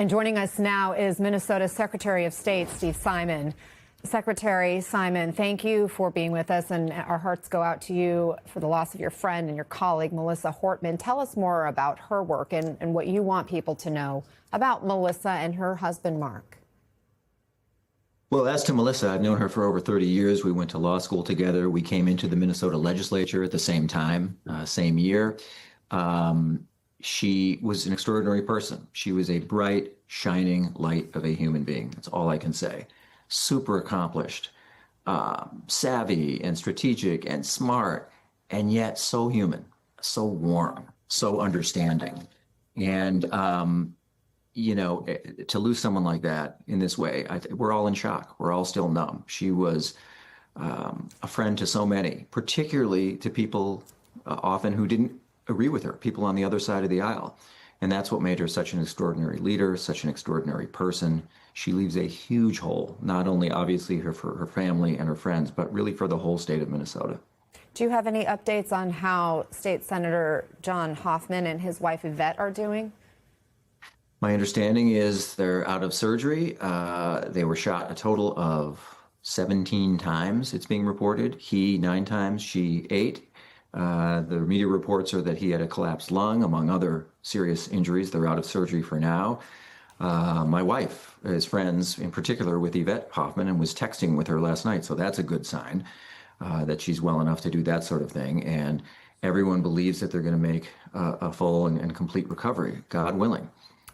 And joining us now is Minnesota's Secretary of State, Steve Simon. Secretary Simon, thank you for being with us, and our hearts go out to you for the loss of your friend and your colleague, Melissa Hortman. Tell us more about her work and what you want people to know about Melissa and her husband, Mark. Well, as to Melissa, I've known her for over 30 years. We went to law school together. We came into the Minnesota legislature at the same time, same year. She was an extraordinary person. She was a bright, shining light of a human being. That's all I can say. Super accomplished, savvy and strategic and smart, and yet so human, so warm, so understanding. And, to lose someone like that in this way, we're all in shock. We're all still numb. She was a friend to so many, particularly to people often who didn't agree with her, people on the other side of the aisle. And that's what made her such an extraordinary leader, such an extraordinary person. She leaves a huge hole, not only obviously for her family and her friends, but really for the whole state of Minnesota. Do you have any updates on how State Senator John Hoffman and his wife Yvette are doing? My understanding is they're out of surgery. They were shot a total of 17 times, it's being reported. He 9 times, she 8. The media reports are that he had a collapsed lung, among other serious injuries. They're out of surgery for now. My wife is friends, in particular, with Yvette Hoffman and was texting with her last night. So that's a good sign that she's well enough to do that sort of thing. And everyone believes that they're going to make a full and complete recovery, God willing.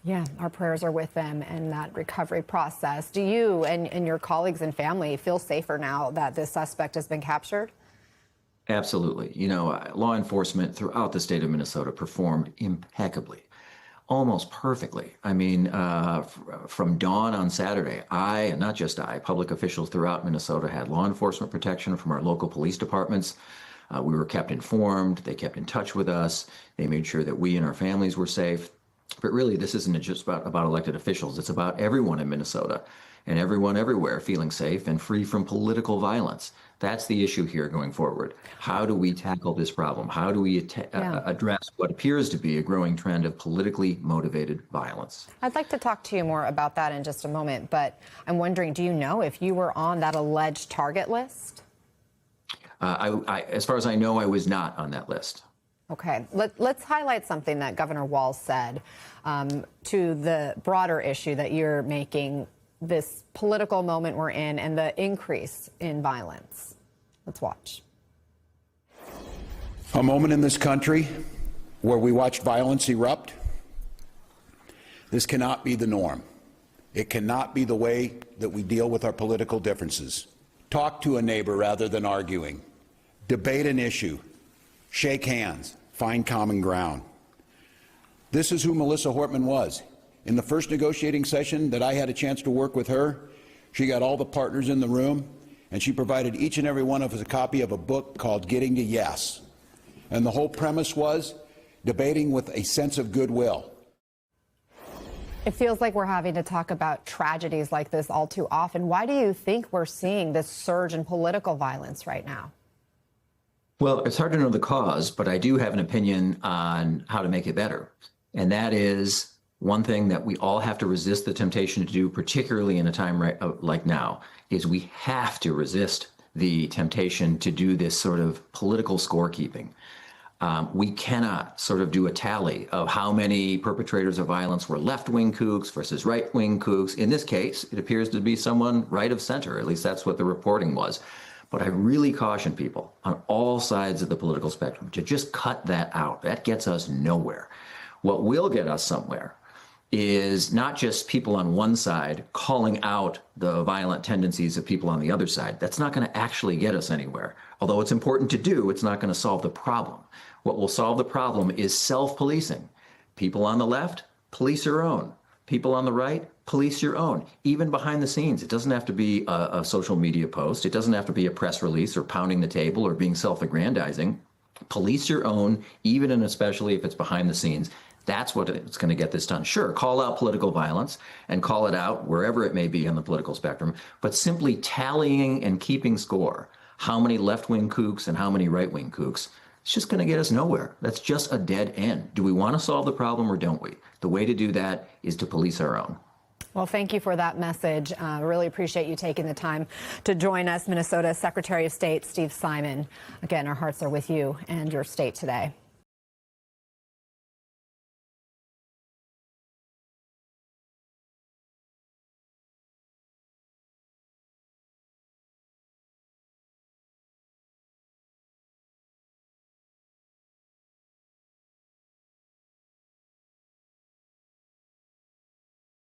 Yeah, our prayers are with them and that recovery process. Do you and your colleagues and family feel safer now that this suspect has been captured? Absolutely. Law enforcement throughout the state of Minnesota performed impeccably, almost perfectly. I mean, from dawn on Saturday, and not just I, public officials throughout Minnesota had law enforcement protection from our local police departments. We were kept informed. They kept in touch with us. They made sure that we and our families were safe. But really, this isn't just about elected officials. It's about everyone in Minnesota and everyone everywhere feeling safe and free from political violence. That's the issue here going forward. How do we tackle this problem? How do we address what appears to be a growing trend of politically motivated violence? I'd like to talk to you more about that in just a moment, but I'm wondering, do you know if you were on that alleged target list? As far as I know, I was not on that list. Okay, let's highlight something that Governor Walz said to the broader issue that you're making, this political moment we're in and the increase in violence. Let's watch. A moment in this country where we watch violence erupt. This cannot be the norm. It cannot be the way that we deal with our political differences. Talk to a neighbor rather than arguing. Debate an issue. Shake hands, find common ground. This is who Melissa Hortman was. In the first negotiating session that I had a chance to work with her, she got all the partners in the room, and she provided each and every one of us a copy of a book called Getting to Yes. And the whole premise was debating with a sense of goodwill. It feels like we're having to talk about tragedies like this all too often. Why do you think we're seeing this surge in political violence right now? Well, it's hard to know the cause, but I do have an opinion on how to make it better. And that is one thing that we all have to resist the temptation to do, particularly in a time like now, is we have to resist the temptation to do this sort of political scorekeeping. We cannot sort of do a tally of how many perpetrators of violence were left-wing kooks versus right-wing kooks. In this case, it appears to be someone right of center. At least that's what the reporting was. But I really caution people on all sides of the political spectrum to just cut that out. That gets us nowhere. What will get us somewhere is not just people on one side calling out the violent tendencies of people on the other side. That's not going to actually get us anywhere. Although it's important to do, it's not going to solve the problem. What will solve the problem is self-policing. People on the left, police your own. People on the right, police your own. Even behind the scenes, it doesn't have to be a social media post. It doesn't have to be a press release or pounding the table or being self-aggrandizing. Police your own, even and especially if it's behind the scenes. That's what it's going to get this done. Sure, call out political violence and call it out wherever it may be on the political spectrum, but simply tallying and keeping score, how many left-wing kooks and how many right-wing kooks, it's just going to get us nowhere. That's just a dead end. Do we want to solve the problem or don't we? The way to do that is to police our own. Well, thank you for that message. Really appreciate you taking the time to join us, Minnesota Secretary of State Steve Simon. Again, our hearts are with you and your state today.